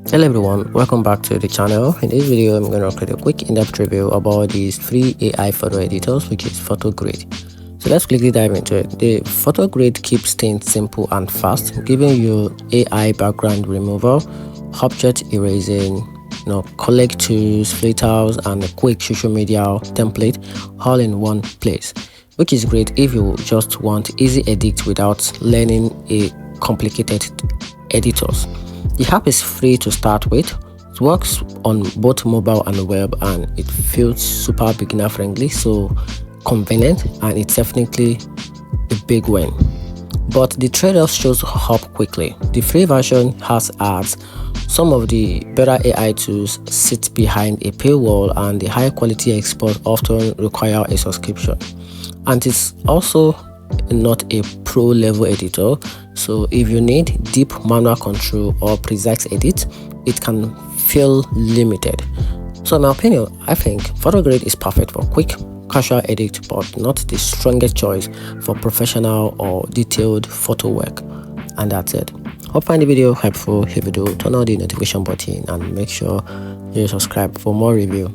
Hello everyone, welcome back to the channel. In this video I'm going to create a quick in-depth review about these free AI photo editors, which is Photogrid. So let's quickly dive into it. The Photogrid keeps things simple and fast, giving you AI background removal, object erasing, collect tools, filters, and a quick social media template all in one place, which is great if you just want easy edit without learning a complicated editors. The app is free to start with. It works on both mobile and web, and it feels super beginner friendly, so convenient, and it's definitely a big win. But the trade-off shows up quickly. The free version has ads. Some of the better AI tools sit behind a paywall, and the high quality export often require a subscription. And it's also not a pro level editor, so if you need deep manual control or precise edit, it can feel limited. So in my opinion, I think Photogrid is perfect for quick casual edit, but not the strongest choice for professional or detailed photo work. And that's it. Hope you find the video helpful. If you do, turn on the notification button and make sure you subscribe for more review.